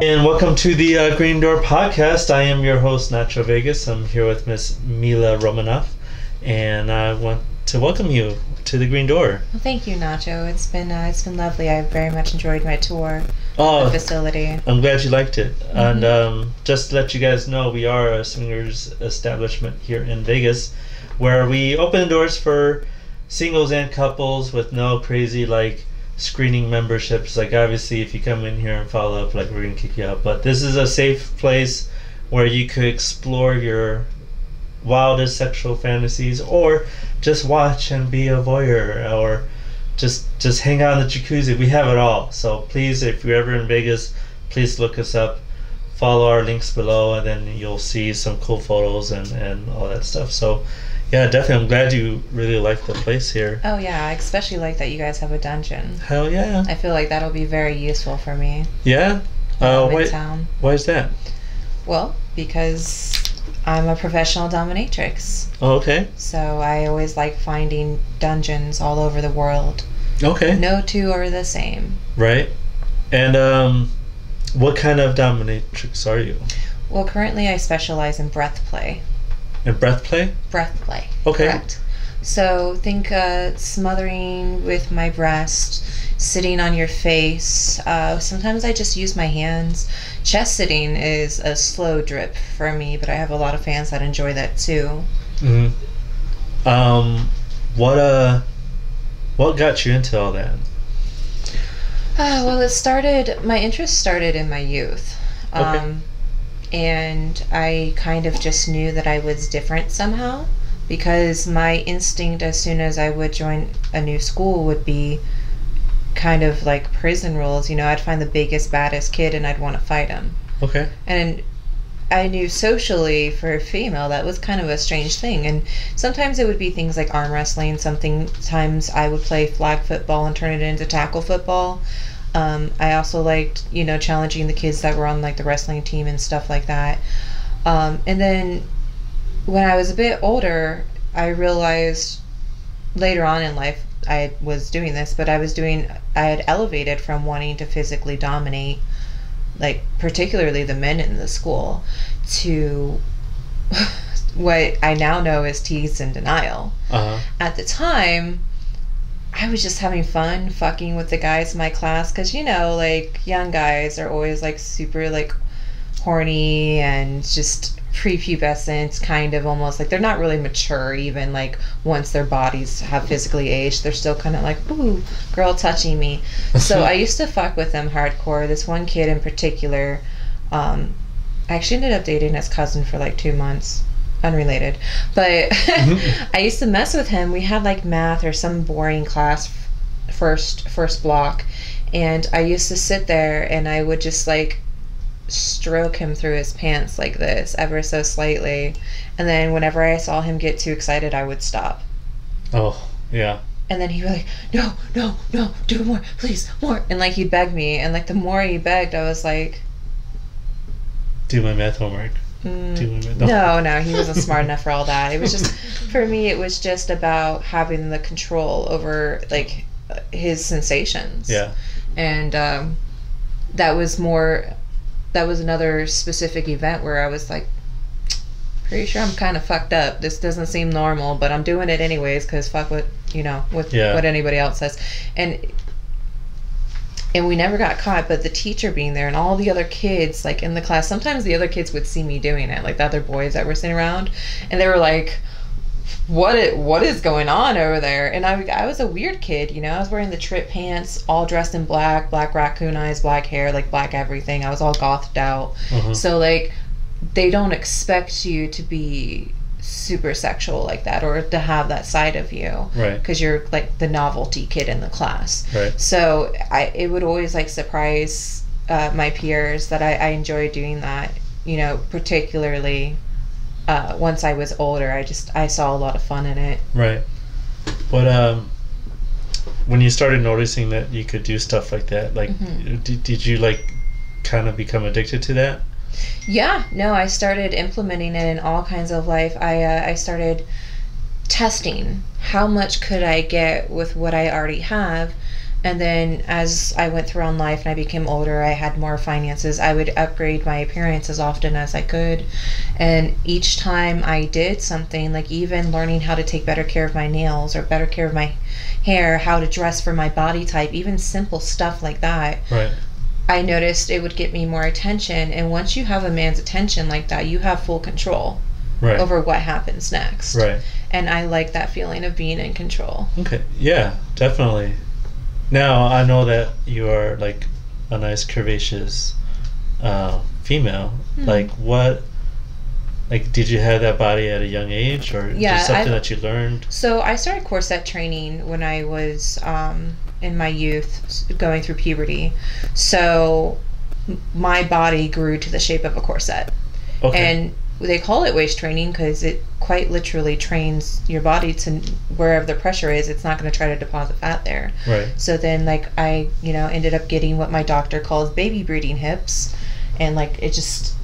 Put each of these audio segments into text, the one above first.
And welcome to the Green Door podcast. I am your host, Nacho Vegas. I'm here with Miss Milah Romanov, and I want to welcome you to the Green Door. Well, thank you, Nacho. It's been lovely. I very much enjoyed my tour of the facility. I'm glad you liked it. Mm-hmm. And just to let you guys know, we are a swingers establishment here in Vegas, where we open the doors for singles and couples with no crazy screening memberships. Obviously, if you come in here and follow up, we're gonna kick you out. But this is a safe place where you could explore your wildest sexual fantasies, or just watch and be a voyeur, or just hang out in the jacuzzi. We have it all. So please, if you're ever in Vegas, please look us up, follow our links below, and then you'll see some cool photos and all that stuff. So yeah, definitely. I'm glad you really like the place here. Oh yeah, I especially like that you guys have a dungeon. Hell yeah. I feel like that'll be very useful for me. Yeah? In town. Why is that? Well, because I'm a professional dominatrix. Oh, okay. So I always like finding dungeons all over the world. Okay. No two are the same. Right. And what kind of dominatrix are you? Well, currently I specialize in breath play. In breath play? Breath play. Okay. Correct. So think smothering with my breast, sitting on your face. Sometimes I just use my hands. Chest sitting is a slow drip for me, but I have a lot of fans that enjoy that too. Mm-hmm. What got you into all that? Well, my interest started in my youth. Okay. And I kind of just knew that I was different somehow, because my instinct as soon as I would join a new school would be kind of like prison rules. I'd find the biggest, baddest kid and I'd want to fight him. Okay. And I knew socially for a female that was kind of a strange thing. And sometimes it would be things like arm wrestling. Sometimes I would play flag football and turn it into tackle football. I also liked, challenging the kids that were on the wrestling team and stuff like that. And then when I was a bit older, I realized later on in life I was doing this, but I had elevated from wanting to physically dominate, particularly the men in the school, to what I now know is tease and denial. Uh-huh. At the time, I was just having fun fucking with the guys in my class, because young guys are always super horny and just prepubescent, kind of almost they're not really mature even once their bodies have physically aged. They're still kind of ooh, girl touching me. So I used to fuck with them hardcore. This one kid in particular, I actually ended up dating his cousin for 2 months. Unrelated, but I used to mess with him. We had math or some boring class first block, and I used to sit there and I would just stroke him through his pants like this, ever so slightly, and then whenever I saw him get too excited, I would stop. Oh yeah. And then he'd be no, do more, please, more, and he'd beg me, and the more he begged, I was do my math homework. No, he wasn't smart enough for all that. It was just, for me, it was just about having the control over his sensations. Yeah. And that was another specific event where I was pretty sure I'm kind of fucked up. This doesn't seem normal, but I'm doing it anyways because fuck what what anybody else says. And we never got caught, but the teacher being there and all the other kids in the class, sometimes the other kids would see me doing it, the other boys that were sitting around, and they were what is going on over there? And I was a weird kid, I was wearing the trip pants, all dressed in black raccoon eyes, black hair, black everything. I was all gothed out. Uh-huh. So they don't expect you to be super sexual like that, or to have that side of you, right? Because you're the novelty kid in the class, right? So it would always surprise my peers that I enjoy doing that, particularly once I was older. I saw a lot of fun in it, right? But when you started noticing that you could do stuff like that, did you kind of become addicted to that? Yeah, no, I started implementing it in all kinds of life. I started testing how much could I get with what I already have, And then as I went through on life and I became older, I had more finances. I would upgrade my appearance as often as I could. And each time I did something, like even learning how to take better care of my nails or better care of my hair, how to dress for my body type, even simple stuff like that. Right. I noticed it would get me more attention. And once you have a man's attention like that, you have full control over what happens next. Right. And I like that feeling of being in control. Okay. Yeah, definitely. Now, I know that you are like a nice curvaceous female. Like what, like did you have that body at a young age, or just something that you learned? So I started corset training when I was in my youth, going through puberty. So my body grew to the shape of a corset. Okay. And they call it waist training because it quite literally trains your body to wherever the pressure is, it's not going to try to deposit fat there. Right. So then like I, ended up getting what my doctor calls baby breeding hips. And like it's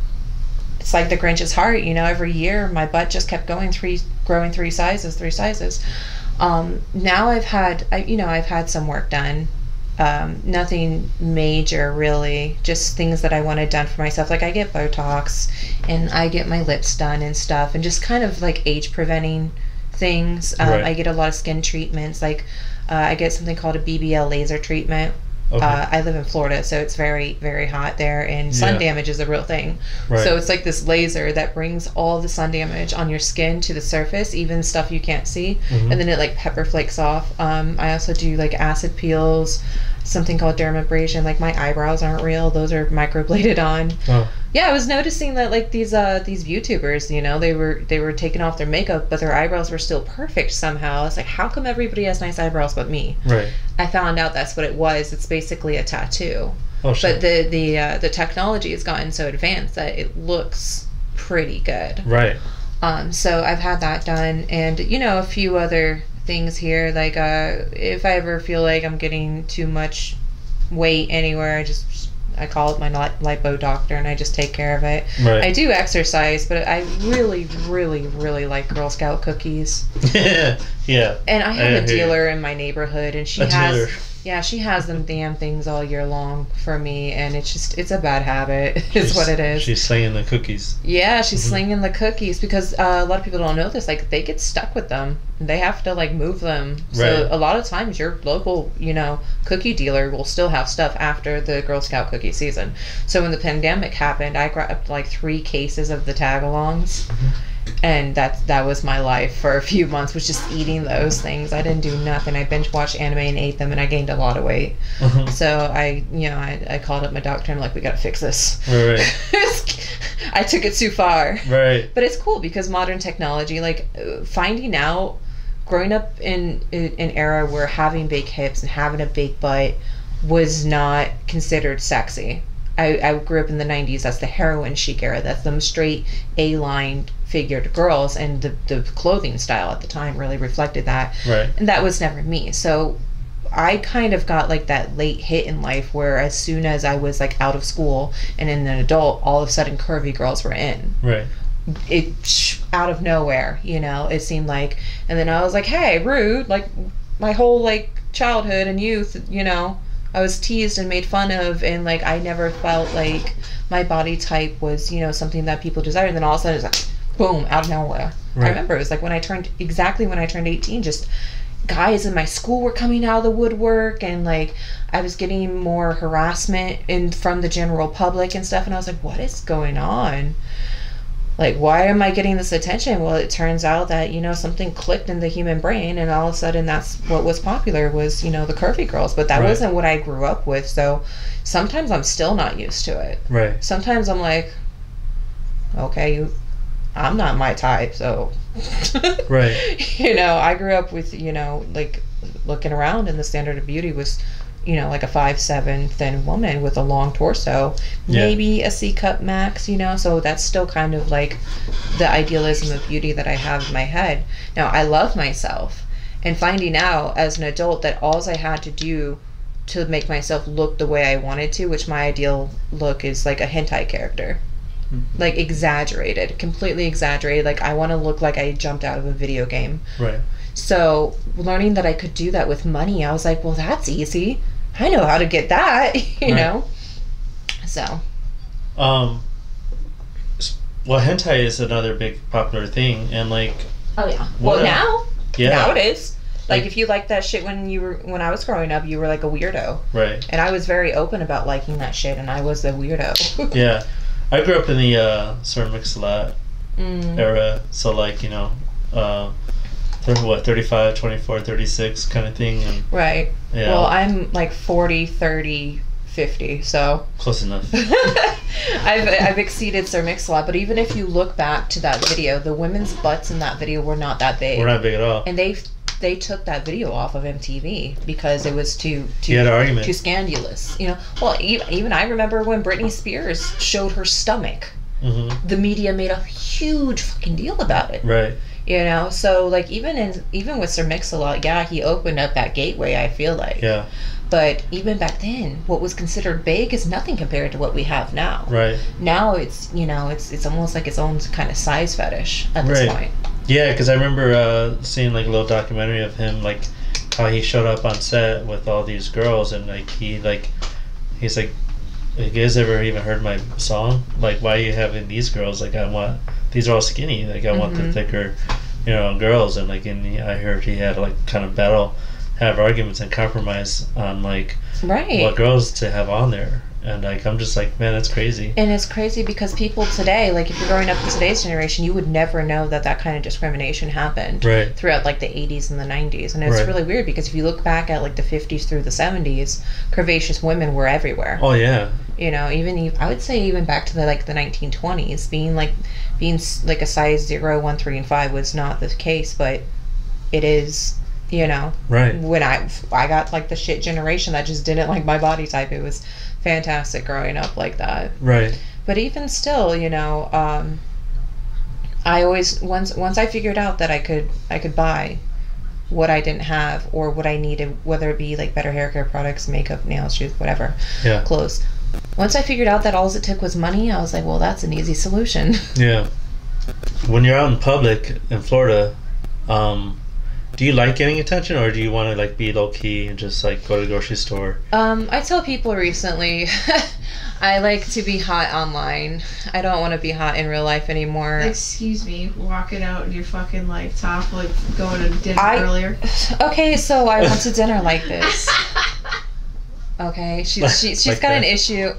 like the Grinch's heart, every year my butt just kept growing three sizes. Now I've had some work done. Nothing major really, just things that I wanted done for myself. Like I get Botox and I get my lips done and stuff, and just kind of like age preventing things. I get a lot of skin treatments. Like I get something called a BBL laser treatment. Okay. I live in Florida, so it's very, very hot there, and sun damage is a real thing. Right. So it's like this laser that brings all the sun damage on your skin to the surface, even stuff you can't see, and then it like pepper flakes off. I also do like acid peels, something called dermabrasion. Like my eyebrows aren't real; those are microbladed on. Oh. Yeah, I was noticing that like these YouTubers, they were taking off their makeup, but their eyebrows were still perfect somehow. It's like, how come everybody has nice eyebrows but me? Right. I found out that's what it was. It's basically a tattoo. Oh, sure. But the technology has gotten so advanced that it looks pretty good. Right. So I've had that done, and a few other things here. Like if I ever feel like I'm getting too much weight anywhere, I call it my lipo doctor, and I just take care of it. Right. I do exercise, but I really, really, really like Girl Scout cookies. Yeah. And I have a dealer in my neighborhood, and she has them damn things all year long for me, and it's a bad habit. Is what it is. She's slinging the cookies. Yeah, she's slinging the cookies because a lot of people don't know this. Like they get stuck with them. They have to like move them. So a lot of times your local, cookie dealer will still have stuff after the Girl Scout cookie season. So when the pandemic happened, I grabbed like 3 cases of the tag-alongs. And that was my life for a few months, was just eating those things. I didn't do nothing. I binge watched anime and ate them, and I gained a lot of weight. So I called up my doctor and I'm like, we gotta fix this. Right. I took it too far. Right. But it's cool because modern technology, like finding out, growing up in an era where having big hips and having a big butt was not considered sexy. I grew up in the 90s. That's the heroin chic era. That's them straight A-line figured girls, and the clothing style at the time really reflected that. Right. And that was never me. So I kind of got like that late hit in life where as soon as I was like out of school and in an adult, all of a sudden curvy girls were in. Right. It out of nowhere, it seemed like. And then I was like, hey, rude. Like my whole like childhood and youth, I was teased and made fun of, and like I never felt like my body type was, something that people desired. And then all of a sudden it's like, boom, out of nowhere. Right. I remember it was like when I turned 18, just guys in my school were coming out of the woodwork, and like I was getting more harassment from the general public and stuff, and I was like, what is going on? Like, why am I getting this attention? Well, it turns out that, something clicked in the human brain, and all of a sudden that's what was popular was, the curvy girls. But that wasn't what I grew up with. So sometimes I'm still not used to it. Right. Sometimes I'm like, okay, I'm not my type, so. Right. I grew up with, like looking around, and the standard of beauty was, like a 5'7" thin woman with a long torso, maybe a C-cup max, so that's still kind of like the idealism of beauty that I have in my head. Now, I love myself, and finding out as an adult that all I had to do to make myself look the way I wanted to, which my ideal look is like a hentai character. Like exaggerated, completely exaggerated. Like I want to look like I jumped out of a video game. Right. So learning that I could do that with money, I was like, well, that's easy. I know how to get that, you know? So. Well, hentai is another big popular thing, and like. Oh yeah. Well, now. Yeah. Now it is. Like if you liked that shit when I was growing up, you were like a weirdo. Right. And I was very open about liking that shit, and I was a weirdo. Yeah, I grew up in the sort of mix-a-lot era, so like, you know, 35, 24, 36 kind of thing. And, right. Yeah. Well, I'm like 40, 30, 50, so close enough. I've exceeded Sir Mix-a-Lot, but even if you look back to that video, the women's butts in that video were not that big. We're not big at all. And they took that video off of MTV because it was too scandalous, you know. Well, even I remember when Britney Spears showed her stomach. Mm-hmm. The media made a huge fucking deal about it. Right. You know, so like even with Sir Mix-a-Lot, yeah, he opened up that gateway, I feel like. Yeah. But even back then, what was considered big is nothing compared to what we have now. Right. Now it's, you know, it's almost like its own kind of size fetish at this point. Yeah, because I remember seeing like a little documentary of him, like how he showed up on set with all these girls, and like he's like, "You guys ever even heard my song? Like, why are you having these girls? Like, these are all skinny. Like, I want the thicker, you know, girls." And like, I heard he had like kind of have arguments and compromise on like what girls to have on there. And like, I'm just like, man, that's crazy. And it's crazy because people today, like if you're growing up in today's generation, you would never know that kind of discrimination happened throughout like the 80s and the 90s. And it's really weird because if you look back at like the 50s through the 70s, curvaceous women were everywhere. Oh yeah. You know, I would say even back to the 1920s, being like a size 0, 1, 3, and 5 was not the case, but it is. You know, when I got like the shit generation that just didn't like my body type. It was fantastic growing up like that. Right. But even still, you know, I always once I figured out that I could buy what I didn't have or what I needed, whether it be like better hair care products, makeup, nails, shoes, whatever, clothes. Once I figured out that all it took was money, I was like, well, that's an easy solution. Yeah. When you're out in public in Florida, do you like getting attention, or do you want to like be low key and just like go to the grocery store? I tell people recently, I like to be hot online. I don't want to be hot in real life anymore. Excuse me, walking out in your fucking like top, like going to dinner earlier. Okay, so I went to dinner like this. Okay, she's like got an issue.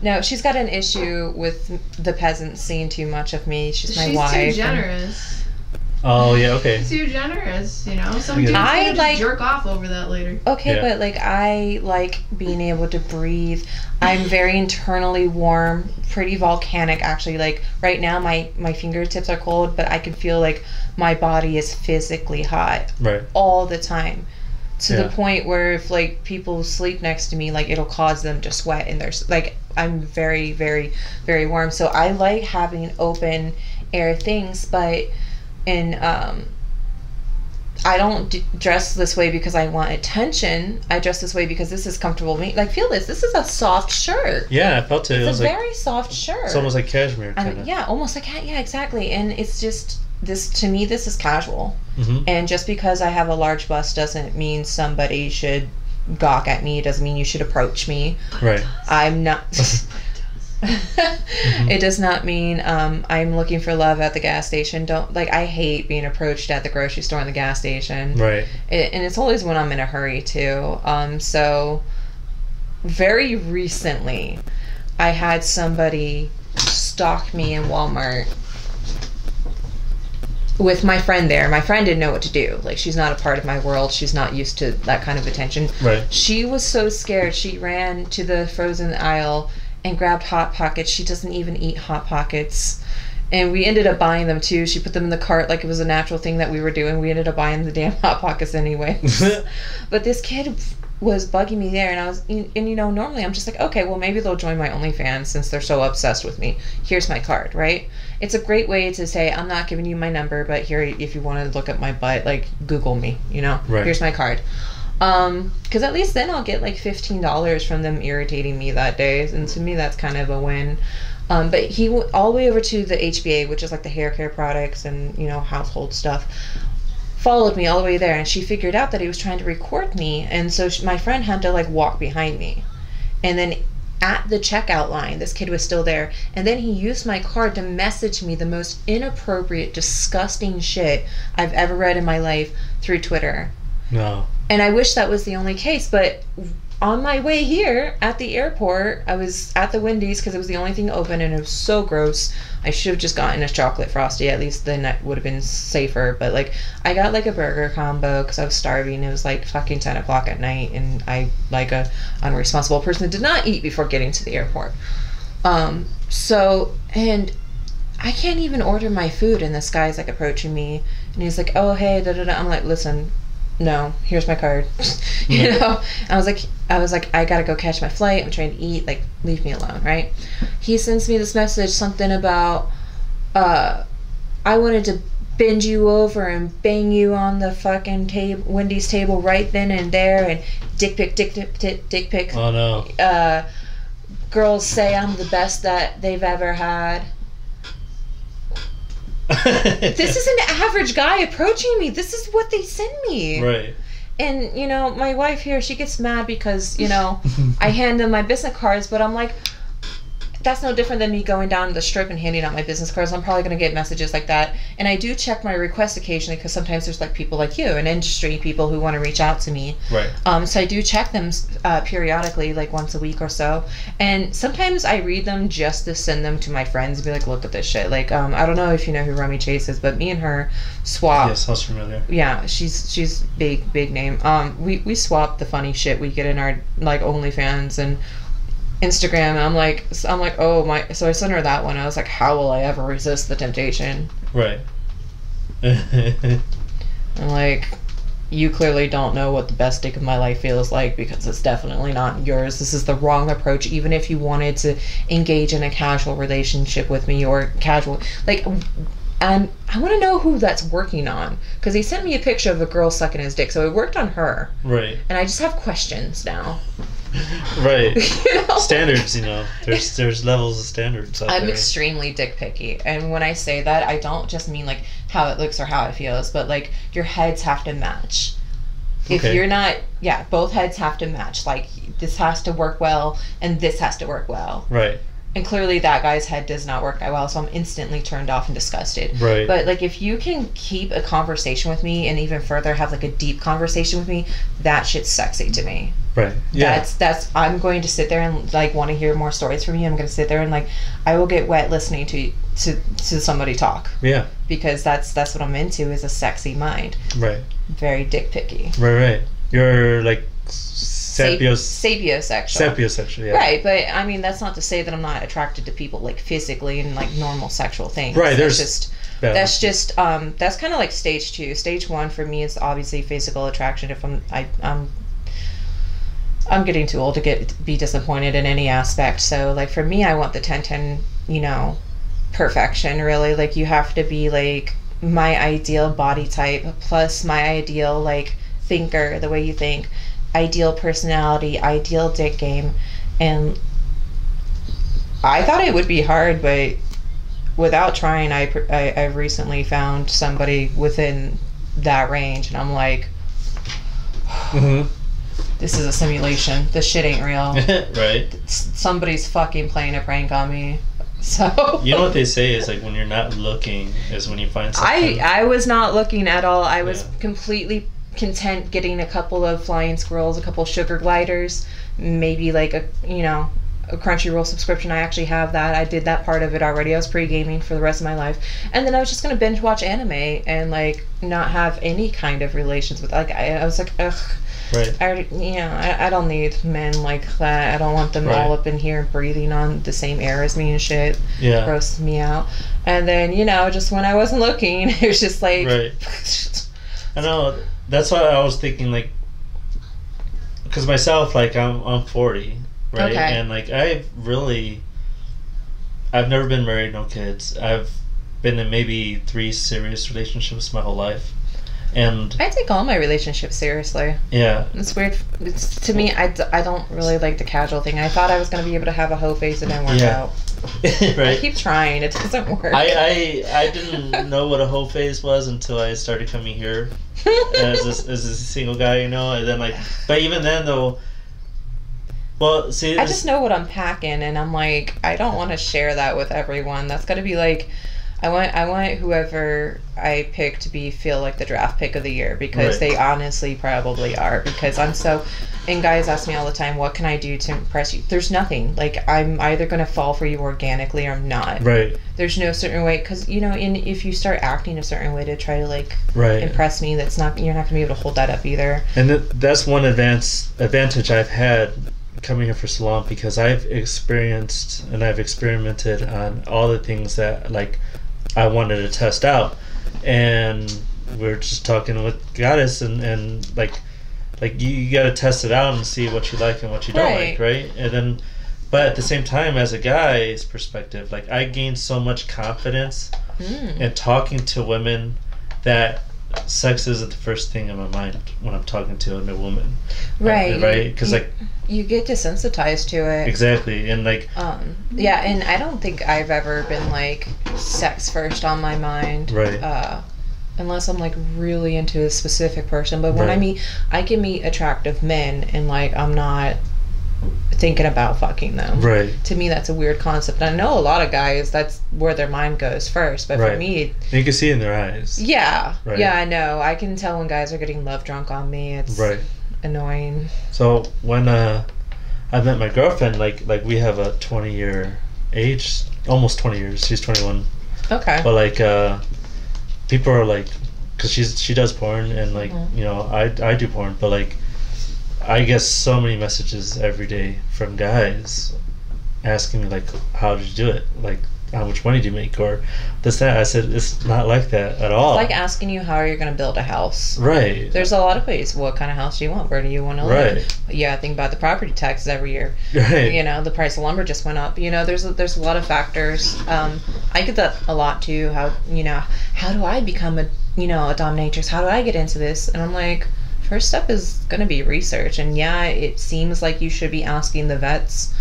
No, she's got an issue with the peasants seeing too much of me. She's my wife. She's too generous. Oh yeah, okay. Too generous, you know. Some dude's gonna just jerk off over that later. Okay, but like I like being able to breathe. I'm very internally warm, pretty volcanic actually. Like right now, my fingertips are cold, but I can feel like my body is physically hot all the time. To the point where if like people sleep next to me, like it'll cause them to sweat, and there's like I'm very, very, very warm. So I like having open air things, but. And I don't dress this way because I want attention. I dress this way because this is comfortable to me. Like, feel this. This is a soft shirt. Yeah, I felt it. It's a very soft shirt. It's almost like cashmere. Yeah, almost like exactly. And it's just this to me. This is casual. Mm-hmm. And just because I have a large bust doesn't mean somebody should gawk at me. It doesn't mean you should approach me. Right. I'm not. Mm-hmm. It does not mean I'm looking for love at the gas station. I hate being approached at the grocery store and the gas station. Right. And it's always when I'm in a hurry too. So very recently I had somebody stalk me in Walmart with my friend there. My friend didn't know what to do. Like, she's not a part of my world. She's not used to that kind of attention. Right. She was so scared. She ran to the frozen aisle and grabbed Hot Pockets. She doesn't even eat Hot Pockets. And we ended up buying them too. She put them in the cart like it was a natural thing that we were doing. We ended up buying the damn Hot Pockets anyway. But this kid was bugging me there, and you know, normally I'm just like, okay, well maybe they'll join my OnlyFans since they're so obsessed with me. Here's my card, right? It's a great way to say, I'm not giving you my number, but here, if you want to look at my butt, like, Google me, you know? Right. Here's my card. Because at least then I'll get like $15 from them irritating me that day, and to me that's kind of a win. But he went all the way over to the HBA, which is like the hair care products and, you know, household stuff. followed me all the way there, and she figured out that he was trying to record me, and so my friend had to like walk behind me, and then at the checkout line this kid was still there, and then he used my card to message me the most inappropriate, disgusting shit I've ever read in my life through Twitter. No. And I wish that was the only case, but on my way here at the airport, I was at the Wendy's because it was the only thing open, and it was so gross. I should have just gotten a chocolate Frosty. At least then that would have been safer. But like, I got like a burger combo because I was starving. It was like fucking 10 o'clock at night, and I, like a unresponsible person, did not eat before getting to the airport. So, and I can't even order my food, and this guy's like approaching me, and he's like, "Oh hey, da da da." I'm like, "Listen, no, here's my card." You know, I was like, I gotta go catch my flight. I'm trying to eat. Like, leave me alone, right? He sends me this message, something about, I wanted to bend you over and bang you on the fucking Wendy's table right then and there, and dick pic. Oh no. Girls say I'm the best that they've ever had. This is an average guy approaching me. This is what they send me. Right. And, you know, my wife here, she gets mad because, you know, I hand them my business cards, but I'm like, that's no different than me going down the strip and handing out my business cards. I'm probably going to get messages like that. And I do check my requests occasionally because sometimes there's like people like you and industry people who want to reach out to me. Right. So I do check them periodically, like once a week or so. And sometimes I read them just to send them to my friends and be like, look at this shit. Like, I don't know if you know who Rummy Chase is, but me and her swap. Yes, sounds familiar. Yeah, she's big name. We swap the funny shit we get in our like OnlyFans and Instagram, and I'm like, oh my. So I sent her that one. I was like, how will I ever resist the temptation? Right. I'm like, you clearly don't know what the best dick of my life feels like, because it's definitely not yours. This is the wrong approach. Even if you wanted to engage in a casual relationship with me, or casual, like, and I want to know who that's working on, because he sent me a picture of a girl sucking his dick, so it worked on her. Right. And I just have questions now. Right. You know? Standards, you know. There's levels of standards out I'm there. extremely dick picky, and when I say that, I don't just mean like how it looks or how it feels, but like your heads have to match. If Okay. you're not, yeah, both heads have to match. Like, this has to work well, and this has to work well. Right. And clearly that guy's head does not work that well, so I'm instantly turned off and disgusted. Right. But like, if you can keep a conversation with me, and even further have like a deep conversation with me, that shit's sexy to me. Right. Yeah. That's I'm going to sit there and like want to hear more stories from you. I'm going to sit there and like, I will get wet listening to somebody talk. Yeah. Because that's what I'm into, is a sexy mind. Right. Very dick picky. Right. You're like Sapiosexual. Sapiosexual, yeah. Right, but I mean, that's not to say that I'm not attracted to people like physically and like normal sexual things. Right. That's kind of like stage 2. Stage 1 for me is obviously physical attraction. If I'm getting too old to be disappointed in any aspect. So like, for me, I want the 10-10, you know, perfection, really. Like, you have to be like my ideal body type plus my ideal like thinker, the way you think, ideal personality, ideal dick game. And I thought it would be hard, but without trying, I've recently found somebody within that range, and I'm like, this is a simulation. This shit ain't real. Right. Somebody's fucking playing a prank on me. So you know what they say is like, when you're not looking is when you find something. I was not looking at all. I was completely content getting a couple of flying squirrels, a couple of sugar gliders, maybe like a Crunchyroll subscription. I actually have that. I did that part of it already. I was pre-gaming for the rest of my life, and then I was just gonna binge watch anime and like not have any kind of relations with, like, I was like, ugh. Right. I don't need men like that. I don't want them all up in here breathing on the same air as me and shit. Yeah. Grosses me out. And then, you know, just when I wasn't looking, it was just like... Right. I know. That's why I was thinking, like... Because myself, like, I'm 40, right? Okay. And, like, I've never been married, no kids. I've been in maybe 3 serious relationships my whole life. And I take all my relationships seriously. yeah, It's weird. It's, to me, I don't really like the casual thing. I thought I was going to be able to have a hoe face and then work out. I right. keep trying. It doesn't work. I didn't know what a whole phase was until I started coming here as a single guy, you know, and then like, but even then though, well, see, I just know what I'm packing, and I'm like, I don't want to share that with everyone. That's got to be like, I want whoever I pick to feel like the draft pick of the year, because Right. they honestly probably are, because I'm so. And guys ask me all the time, what can I do to impress you? There's nothing. Like, I'm either going to fall for you organically or I'm not. right, There's no certain way, because, you know, if you start acting a certain way to try to, like, right. impress me, you're not going to be able to hold that up either. And that's one advantage I've had coming here for so long, because I've experienced and I've experimented on all the things that like I wanted to test out, and we're just talking with Goddess and like you got to test it out and see what you like and what you don't Right. like, right? And then, but at the same time, as a guy's perspective, like I gained so much confidence in talking to women that sex isn't the first thing in my mind when I'm talking to a woman, Right. right? Because like You get desensitized to it. exactly, and like Yeah, and I don't think I've ever been like sex first on my mind. right, Unless I'm like really into a specific person. But when Right. I can meet attractive men and like I'm not thinking about fucking them. right. To me, that's a weird concept. And I know a lot of guys, that's where their mind goes first. But for Right. me, And you can see it in their eyes. yeah. Right. Yeah, I know. I can tell when guys are getting love drunk on me. It's Right. annoying. So when I met my girlfriend, like we have a 20-year age, almost 20 years. She's 21. Okay. But like people are like, because she does porn, and like you know I do porn, but like I get so many messages every day from guys asking me like, how did you do it, like how much money do you make, or this that. I said it's not like that at all. Like asking you how you're going to build a house. Right. There's a lot of ways. What kind of house do you want? Where do you want to live? Right. Yeah, think about the property taxes every year. Right. You know, the price of lumber just went up. You know, there's a lot of factors. I get that a lot too. How do I become a dominatrix? How do I get into this? And I'm like, first step is going to be research. And yeah, it seems like you should be asking the vets,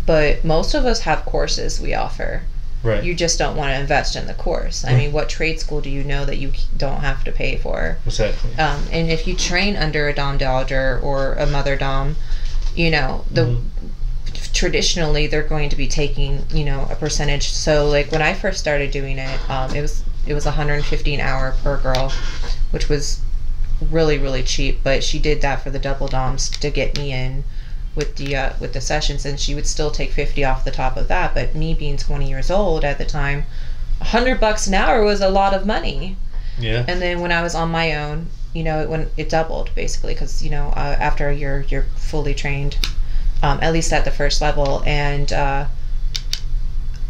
but most of us have courses we offer. Right. You just don't want to invest in the course. I mean, what trade school do you know that you don't have to pay for? Exactly. And if you train under a dom dowager or a mother dom, you know, traditionally they're going to be taking, you know, a percentage. So like when I first started doing it, it was $150 an hour per girl, which was really, really cheap. But she did that for the double doms to get me in with the sessions, and she would still take 50 off the top of that. But me being 20 years old at the time, $100 an hour was a lot of money. Yeah. And then when I was on my own, you know, when it doubled basically, because you know after you're fully trained, at least at the first level, and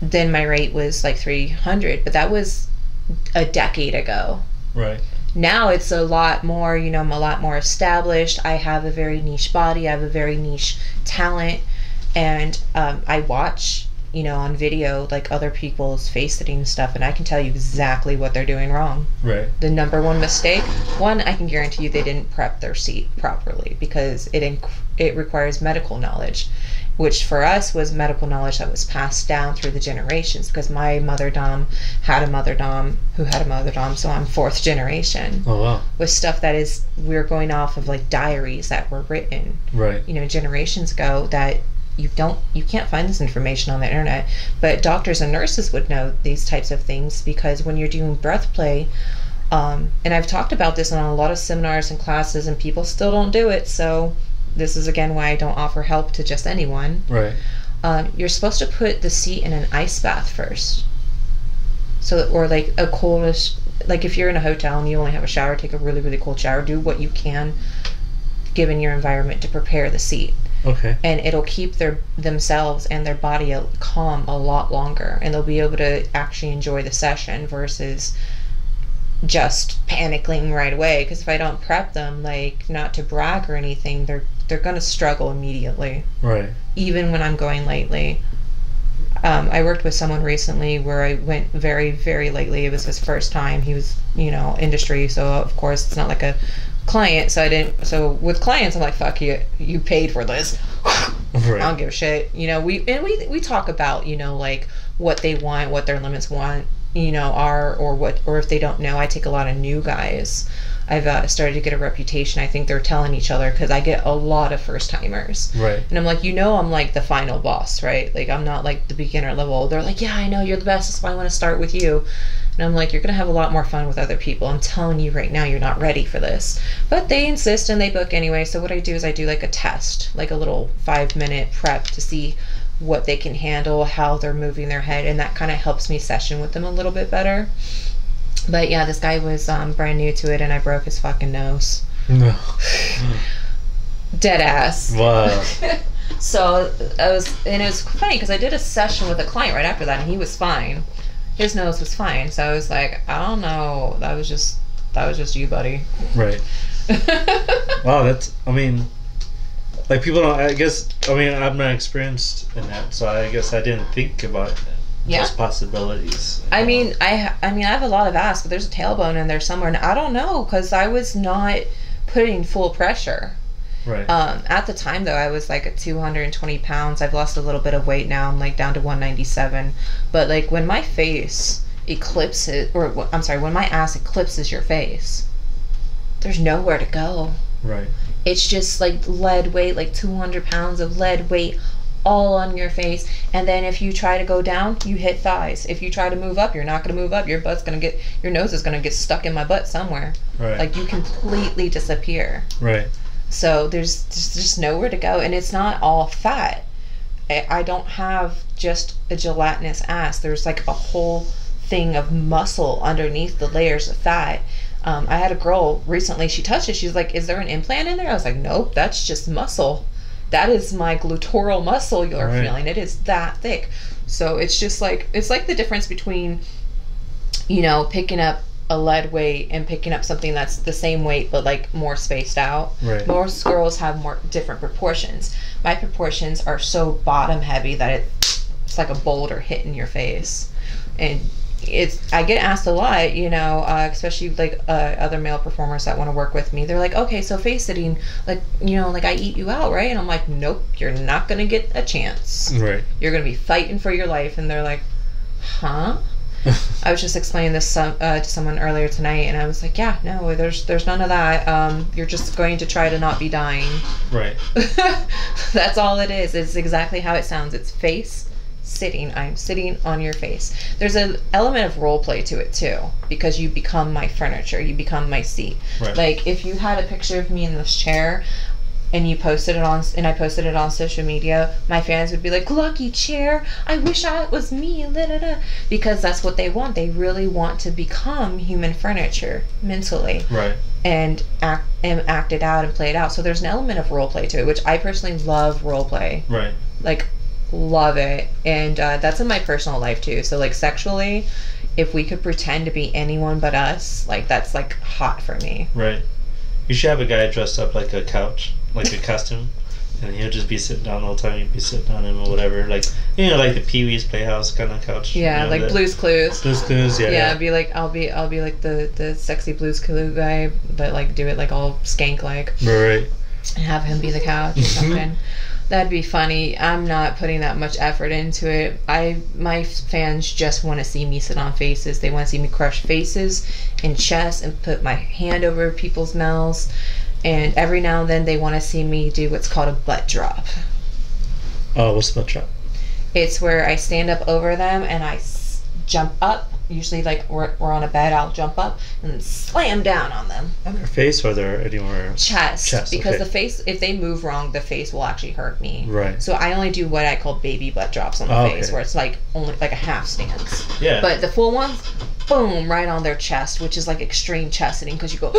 then my rate was like $300, but that was a decade ago. Right. Now it's a lot more, you know, I'm a lot more established. I have a very niche body. I have a very niche talent. And I watch, you know, on video, like other people's face sitting stuff, and I can tell you exactly what they're doing wrong. Right. The number one mistake, I can guarantee you they didn't prep their seat properly, because it requires medical knowledge, which for us was medical knowledge that was passed down through the generations, because my mother dom had a mother dom who had a mother dom, so I'm fourth generation. Oh wow. With stuff that we're going off of like diaries that were written, Right. you know, generations ago, that you can't find this information on the internet. But doctors and nurses would know these types of things, because when you're doing breath play, and I've talked about this on a lot of seminars and classes, and people still don't do it, so this is again why I don't offer help to just anyone. Right. You're supposed to put the seat in an ice bath first, or like a coolish, like if you're in a hotel and you only have a shower, take a really, really cold shower. Do what you can given your environment to prepare the seat. Okay. And it'll keep themselves and their body calm a lot longer, and they'll be able to actually enjoy the session versus just panicking right away. Because if I don't prep them, like, not to brag or anything, they're gonna struggle immediately. Right. Even when I'm going lightly. I worked with someone recently where I went very, very lately. It was his first time. He was, industry, so of course it's not like a client. So with clients, I'm like, fuck you, you paid for this. Right. I don't give a shit. We talk about, like what they want, what their limits want, are, or if they don't know. I take a lot of new guys. I've started to get a reputation. I think they're telling each other because I get a lot of first timers. Right. And I'm like, I'm like the final boss, right? Like, I'm not like the beginner level. They're like, yeah, I know you're the best. That's why I want to start with you. And I'm like, you're going to have a lot more fun with other people. I'm telling you right now, you're not ready for this. But they insist and they book anyway. So what I do is I do like a test, like a little 5-minute prep to see what they can handle, how they're moving their head. And that kind of helps me session with them a little bit better. But yeah, this guy was brand new to it, and I broke his fucking nose. No. Dead ass. Wow. So it was funny because I did a session with a client right after that, and he was fine. His nose was fine. So I was like, I don't know, that was just you, buddy. Right. Wow, like people don't. I'm not experienced in that, so I guess I didn't think about those possibilities. I mean, I have a lot of ass, but there's a tailbone in there somewhere, and I don't know because I was not putting full pressure. Right. At the time though, I was like at 220 pounds. I've lost a little bit of weight now. I'm like down to 197. But like when my face eclipses, when my ass eclipses your face, there's nowhere to go. Right. It's just like lead weight, like 200 pounds of lead weight all on your face. And then if you try to go down, you hit thighs. If you try to move up, you're not going to move up. Your nose is going to get stuck in my butt somewhere. Right. Like you completely disappear. Right. So there's just nowhere to go, and it's not all fat. I don't have just a gelatinous ass. There's like a whole thing of muscle underneath the layers of fat. I had a girl recently, she touched it, she's like, is there an implant in there? I was like, nope, that's just muscle. That is my gluteal muscle you're feeling. It is that thick. So it's just like, it's like the difference between, picking up a lead weight and picking up something that's the same weight but like more spaced out. Right. Most girls have more different proportions. My proportions are so bottom heavy that it's like a boulder hitting your face. And I get asked a lot, especially like other male performers that want to work with me. They're like, okay, so face sitting, like, like I eat you out, right? And I'm like, nope, you're not gonna get a chance. Right. You're gonna be fighting for your life. And they're like, huh? I was just explaining this to someone earlier tonight, and I was like, yeah, no, there's none of that. You're just going to try to not be dying. Right. That's all it is. It's exactly how it sounds. It's face sitting. I'm sitting on your face. There's an element of role play to it too, because you become my furniture. You become my seat. Right. Like if you had a picture of me in this chair, and I posted it on social media, my fans would be like, lucky chair, I wish it was me, because that's what they want. They really want to become human furniture mentally. Right. And act it out and play it out. So there's an element of role play to it, which I personally love role play. Right. Like, love it. And that's in my personal life too. So like sexually, if we could pretend to be anyone but us, like that's like hot for me. Right. You should have a guy dressed up like a couch, like a costume, and he'll just be sitting down all the time. You'd be sitting on him or whatever, like like the Pee-wee's Playhouse kind of couch. Yeah, like Blue's Clues. Blue's Clues, yeah. Yeah, I'll be like the sexy Blue's Clues guy, but like do it like all skank like. Right. And have him be the couch or something. That'd be funny. I'm not putting that much effort into it. My fans just want to see me sit on faces. They want to see me crush faces and chests and put my hand over people's mouths. And every now and then they want to see me do what's called a butt drop. Oh, what's a butt drop? It's where I stand up over them and I jump up. Usually, like we're on a bed, I'll jump up and then slam down on them. On their face or their anywhere? Chest. Because the face, if they move wrong, the face will actually hurt me. Right. So I only do what I call baby butt drops on the face, where it's like only like a half stance. Yeah. But the full ones, boom, right on their chest, which is like extreme chest sitting because you go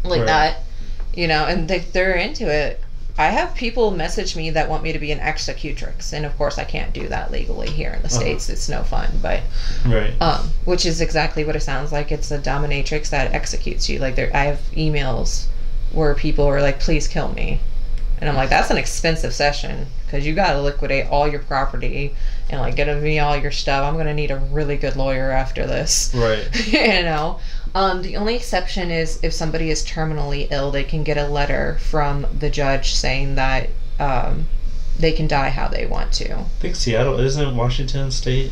like that, and they're into it. I have people message me that want me to be an executrix, and of course I can't do that legally here in the States. It's no fun, but which is exactly what it sounds like. It's a dominatrix that executes you. Like I have emails where people are like, "Please kill me," And I'm like, that's an expensive session because you got to liquidate all your property and like get me all your stuff. I'm gonna need a really good lawyer after this. Right. You know. The only exception is if somebody is terminally ill, they can get a letter from the judge saying that they can die how they want to. I think Seattle, isn't Washington State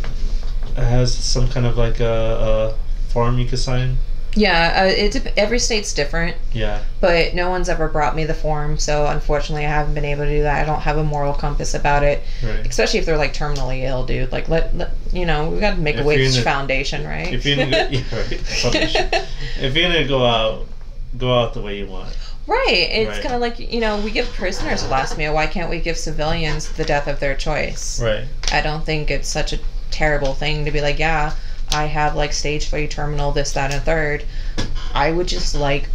has some kind of like a form you could sign? Yeah, every state's different. Yeah. But no one's ever brought me the form, so unfortunately I haven't been able to do that. I don't have a moral compass about it. Right. Especially if they're like terminally ill, dude. Like let you know, we got to make a wage foundation, right? If you're gonna if you're gonna go out the way you want. Right. It's Right. kind of like, you know, we give prisoners the last meal. Why can't we give civilians the death of their choice? Right. I don't think it's such a terrible thing to be like, yeah, I have like stage 3 terminal, this, that, and a third. I would just like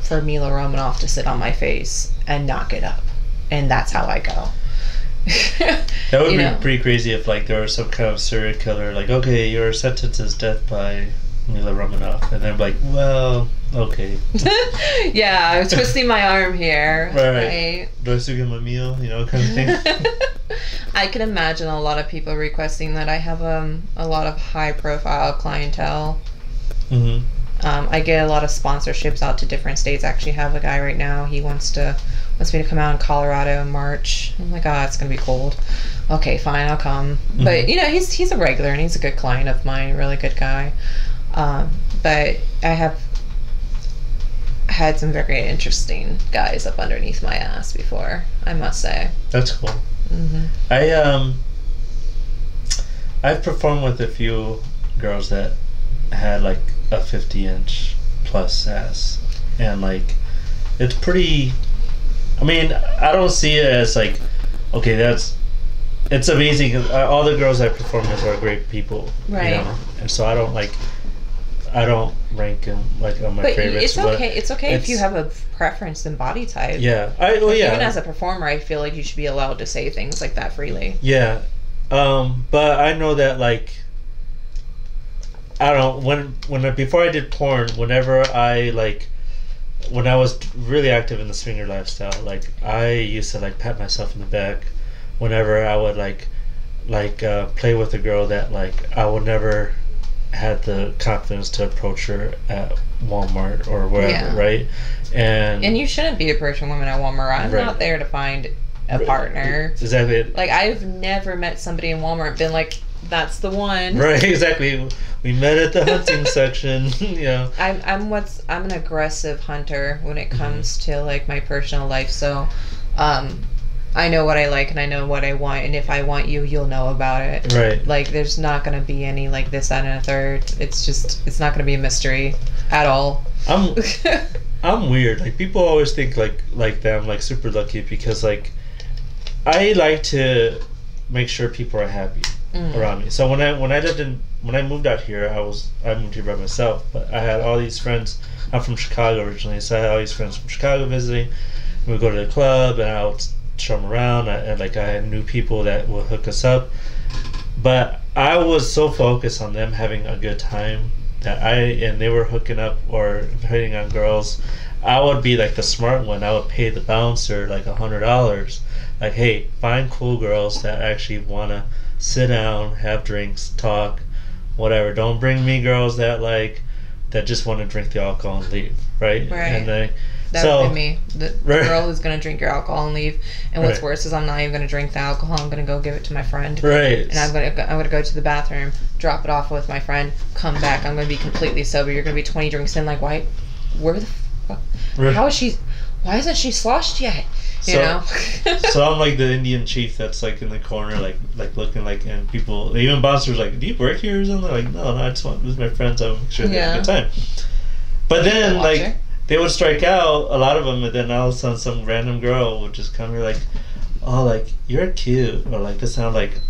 for Milah Romanov to sit on my face and not get up. And that's how I go. That would You be know. pretty crazy if like there was some kind of serial killer, like, okay, your sentence is death by Milah Romanov, and then like, well, okay. Yeah, I was twisting my arm here. Right. Do I still get my meal? You know, kind of thing. I can imagine a lot of people requesting that. I have a lot of high profile clientele. Mm-hmm. I get a lot of sponsorships out to different states. I actually have a guy right now. He wants me to come out in Colorado in March. I'm like, it's gonna be cold. Okay, fine, I'll come. Mm-hmm. But you know, he's a regular and he's a good client of mine, really good guy. But I have had some very interesting guys up underneath my ass before, I must say. That's cool. Mm-hmm. I've performed with a few girls that had like a 50-inch plus ass, and like it's pretty. I mean, I don't see it as like, okay, it's amazing. All the girls I perform with are great people, Right? You know? And so I don't rank them like on my But favorites. it's okay. It's okay if it's- you have a preference in body type. Yeah, Even as a performer, I feel like you should be allowed to say things like that freely. Yeah, but I know that like I don't know when before I did porn, whenever when I was really active in the swinger lifestyle, like I used to like pat myself in the back whenever I would play with a girl that like I would never had the confidence to approach her at Walmart or wherever, Yeah. right? And you shouldn't be approaching women at Walmart. I'm Right. not there to find a partner. Exactly. Like, I've never met somebody in Walmart and been like, that's the one. Right, exactly. We met at the hunting section, you know. I'm an aggressive hunter when it comes to like my personal life. So, I know what I like and I know what I want, and if I want you, you'll know about it. Right. Like, there's not gonna be any like this, that, and a third. It's not gonna be a mystery at all. I'm weird. Like people always think like that I'm like super lucky because like I like to make sure people are happy around me. So when I moved out here, I moved here by myself, but I had all these friends. I'm from Chicago originally, so I had all these friends from Chicago visiting. We would go to the club and I would show them around, and like I had new people that would hook us up. But I was so focused on them having a good time that they were hooking up or hitting on girls. I would be like the smart one. I would pay the bouncer like $100. Like, hey, find cool girls that actually want to sit down, have drinks, talk, whatever. Don't bring me girls that just want to drink the alcohol and leave, right? Right. And That would be me. The Right. girl who's gonna drink your alcohol and leave. And what's Right. worse is I'm not even gonna drink the alcohol. I'm gonna go give it to my friend. right. And I'm gonna go to the bathroom, drop it off with my friend, come back. I'm gonna be completely sober. You're gonna be 20 drinks in. Like, why? Where the fuck? Right. How is she? Why isn't she sloshed yet? You know. So I'm like the Indian chief that's like in the corner, like looking like, and people, even bouncers like, do you work here or something? Like, no, I just want with my friends. I want to make sure they have a good time. But then Watcher. they would strike out, a lot of them, and then all of a sudden some random girl would just come here like, oh, like you're cute, or like this sound like,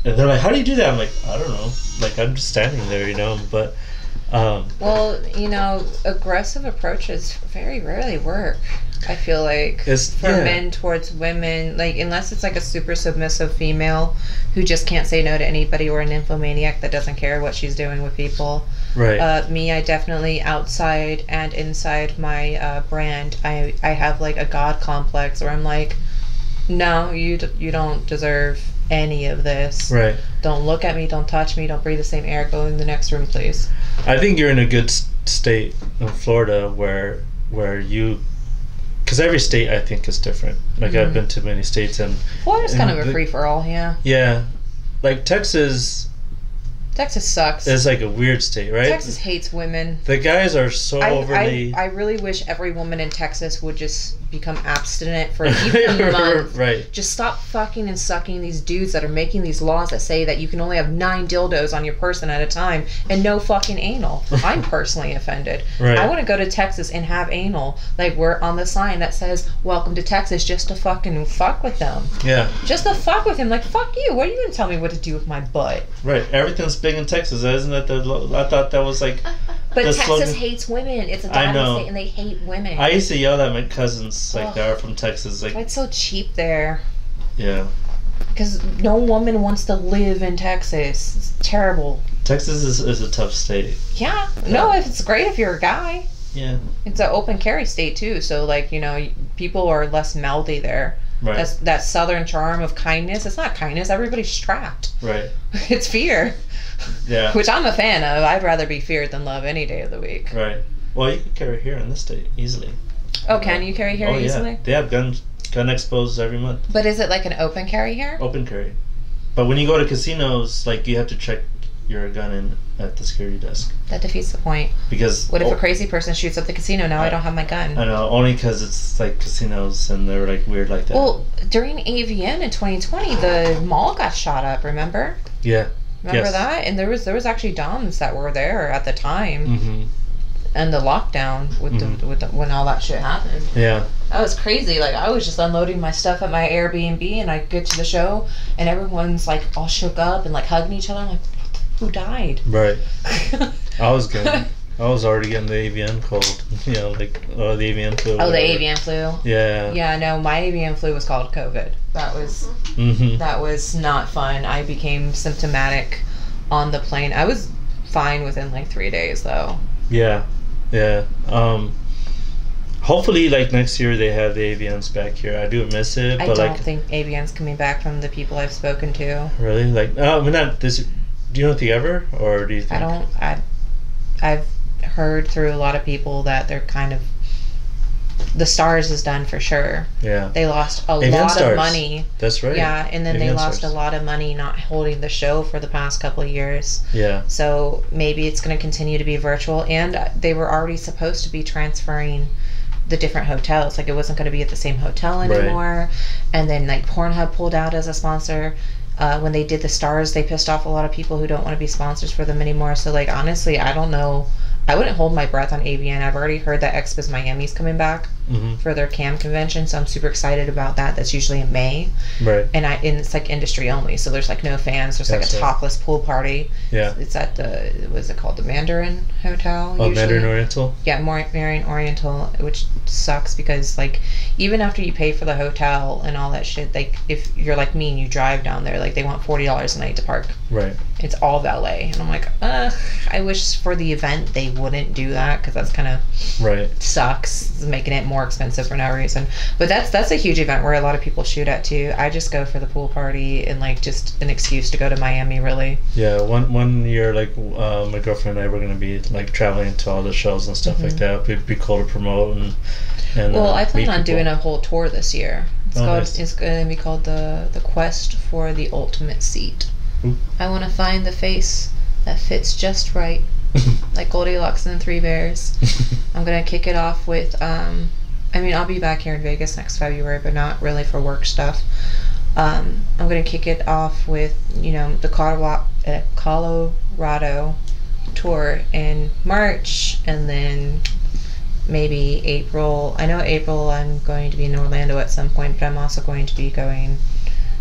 and they're like, how do you do that? I'm like, I don't know, like I'm just standing there, you know, but. Well, you know, aggressive approaches very rarely work. I feel like for men towards women, like unless it's like a super submissive female who just can't say no to anybody, or an nymphomaniac that doesn't care what she's doing with people. Right. I definitely outside and inside my brand, I have like a god complex where I'm like, no, you don't deserve any of this. Right. Don't look at me, don't touch me, don't breathe the same air, go in the next room, please. I think you're in a good state in Florida where you, because every state I think is different. Like I've been to many states and Florida's kind of a free-for-all, yeah. Yeah. Like Texas sucks. is like a weird state, right? Texas hates women. The guys are so overly... I really wish every woman in Texas would just become abstinent for even a month. Right. Just stop fucking and sucking these dudes that are making these laws that say that you can only have 9 dildos on your person at a time and no fucking anal. I'm personally offended. Right. I want to go to Texas and have anal. Like, we're on the sign that says, welcome to Texas, just to fucking fuck with them. Yeah. Just to fuck with him. Like, fuck you. What are you going to tell me what to do with my butt? Right. Everything's big in Texas, isn't that I thought that was like... But Texas slogan. hates women. It's a diamond state and they hate women. I used to yell at my cousins like they are from Texas. Like, it's so cheap there. Yeah. Because no woman wants to live in Texas. It's terrible. Texas is a tough state. Yeah. No, if it's great if you're a guy. Yeah. It's an open carry state too, so like, you know, people are less mouthy there. Right. That's that southern charm of kindness. It's not kindness. Everybody's strapped. Right. It's fear. Yeah. Which I'm a fan of. I'd rather be feared than love any day of the week. Right. Well, you can carry here in this state easily. Oh, can you carry here easily? Yeah. They have gun expos every month. But is it like an open carry here? Open carry. But when you go to casinos, like you have to check your gun in at the security desk. That defeats the point. Because what if a crazy person shoots up the casino? Now I don't have my gun. I know, only because it's like casinos and they're like weird like that. Well, during AVN in 2020, the mall got shot up. Remember? Yeah. Remember that? And there was actually Dommes that were there at the time. Mm-hmm. And the lockdown with the when all that shit happened. Yeah. That was crazy. Like, I was just unloading my stuff at my Airbnb, and I get to the show, and everyone's like all shook up and like hugging each other. I'm like, who died? Right. I was already getting the avian cold. You know, like the avian flu. Oh, the avian flu. Yeah. Yeah. No, my avian flu was called COVID. That was not fun. I became symptomatic on the plane. I was fine within like 3 days though. Yeah. Yeah. Hopefully, like next year they have the avians back here. I do miss it, but I don't think avians coming back from the people I've spoken to. Really? Like, no, not this. Do you know if they ever, or do you think? I've heard through a lot of people that they're kind of. The Stars is done for sure. Yeah. They lost a Avian lot Stars. of money. That's right. Yeah, and then Avian they lost Stars. a lot of money not holding the show for the past couple of years. Yeah. So maybe it's going to continue to be virtual, and they were already supposed to be transferring the different hotels. Like, it wasn't going to be at the same hotel anymore. Right. And then like Pornhub pulled out as a sponsor. When they did the Stars, they pissed off a lot of people who don't want to be sponsors for them anymore. So like, honestly, I don't know. I wouldn't hold my breath on AVN. I've already heard that Expos Miami's coming back for their CAM convention, so I'm super excited about that. That's usually in May. Right. And it's like industry only, so there's like no fans. There's like a topless pool party. Yeah. It's at the, what is it called? The Mandarin Hotel? Oh, usually. Mandarin Oriental? Yeah, Mandarin Oriental, which sucks because like even after you pay for the hotel and all that shit, like if you're like me and you drive down there, like they want $40 a night to park. Right. It's all valet. And I'm like, I wish for the event they wouldn't do that because that's kind of sucks. It's making it more expensive for no reason. But that's a huge event where a lot of people shoot at too. I just go for the pool party and like just an excuse to go to Miami, really. Yeah, one year like my girlfriend and I were gonna be like traveling to all the shows and stuff like that. It'd be cool to promote and well, I plan on doing a whole tour this year. Nice. It's going to be called the Quest for the Ultimate Seat. Ooh. I want to find the face that fits just right, like Goldilocks and the Three Bears. I'm going to kick it off with, I'll be back here in Vegas next February, but not really for work stuff. I'm going to kick it off with, the Colorado tour in March, and then maybe April. I know April I'm going to be in Orlando at some point, but I'm also going to be going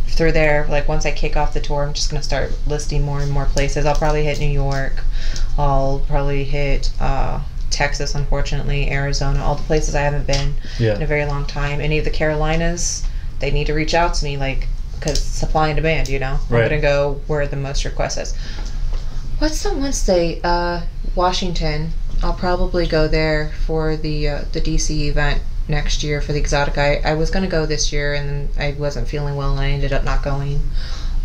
through there. Like, once I kick off the tour, I'm just going to start listing more and more places. I'll probably hit New York. I'll probably hit Texas, unfortunately, Arizona, all the places I haven't been in a very long time. Any of the Carolinas, they need to reach out to me, like, because supply and demand, I'm going to go where the most request is. What's the one state? Washington. I'll probably go there for the DC event next year for the exotic. I was gonna go this year, and I wasn't feeling well, and I ended up not going.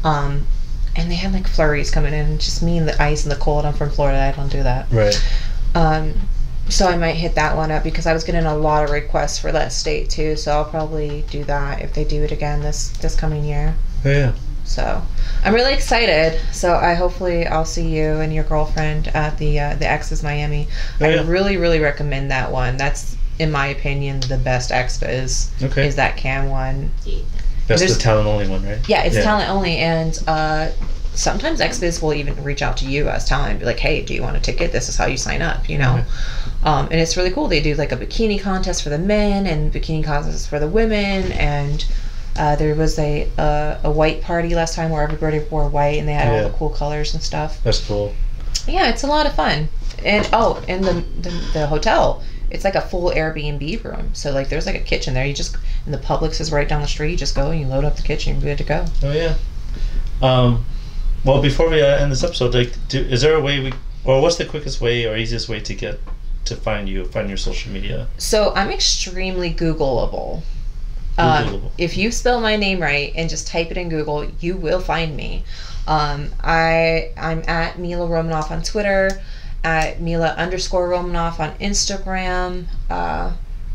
And they had like flurries coming in. Just me and the ice and the cold. I'm from Florida. I don't do that. Right. So I might hit that one up because I was getting a lot of requests for that state too. So I'll probably do that if they do it again this coming year. Oh, yeah. So I'm really excited. So I'll see you and your girlfriend at the X's Miami. Oh, yeah. I really, really recommend that one. That's, in my opinion, the best expo is that Cam one. That's the talent only one, right? Yeah, it's talent only, and sometimes expos will even reach out to you as talent and be like, hey, do you want a ticket? This is how you sign up, you know. Okay. And it's really cool. They do like a bikini contest for the men and bikini contests for the women, and there was a white party last time where everybody wore white and they had all the cool colors and stuff. That's cool. Yeah, it's a lot of fun. And and the hotel, it's like a full Airbnb room. So like there's like a kitchen there. And the Publix is right down the street. You just go and you load up the kitchen. You're good to go. Oh yeah. Well, before we end this episode, like, is there a way what's the quickest way or easiest way to find your social media? So I'm extremely Googleable. If you spell my name right and just type it in Google, you will find me. I'm at Milah Romanov on Twitter, at Milah_Romanov on Instagram.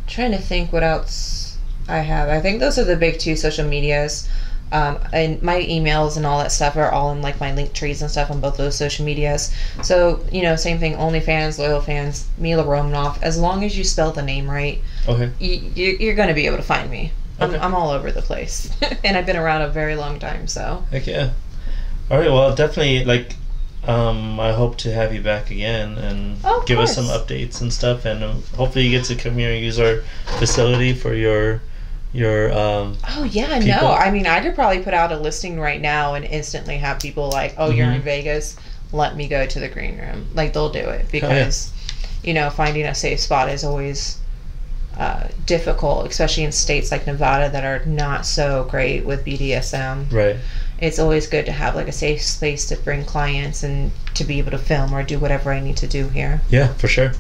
Trying to think what else I have. I think those are the big two social medias. And my emails and all that stuff are all in like my link trees and stuff on both those social medias. So, same thing, OnlyFans, Loyal Fans, Milah Romanov. As long as you spell the name right, okay, you're going to be able to find me. Okay. I'm all over the place. And I've been around a very long time, so. Heck yeah. All right, well, definitely, like, I hope to have you back again and give us some updates and stuff. And hopefully you get to come here and use our facility for your oh yeah, people. No, I mean, I could probably put out a listing right now and instantly have people like, you're in Vegas, let me go to the green room. Like, they'll do it because finding a safe spot is always difficult, especially in states like Nevada that are not so great with BDSM. Right. It's always good to have like a safe space to bring clients and to be able to film or do whatever I need to do here. Yeah, for sure.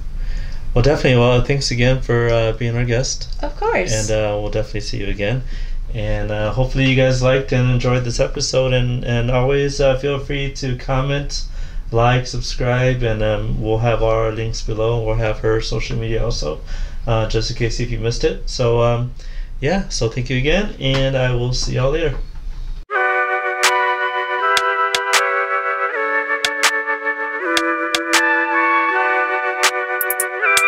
Well, definitely. Well, thanks again for being our guest. Of course. And we'll definitely see you again. And hopefully you guys liked and enjoyed this episode. And always feel free to comment, like, subscribe, and we'll have our links below. We'll have her social media also, just in case if you missed it. So, so thank you again, and I will see y'all later.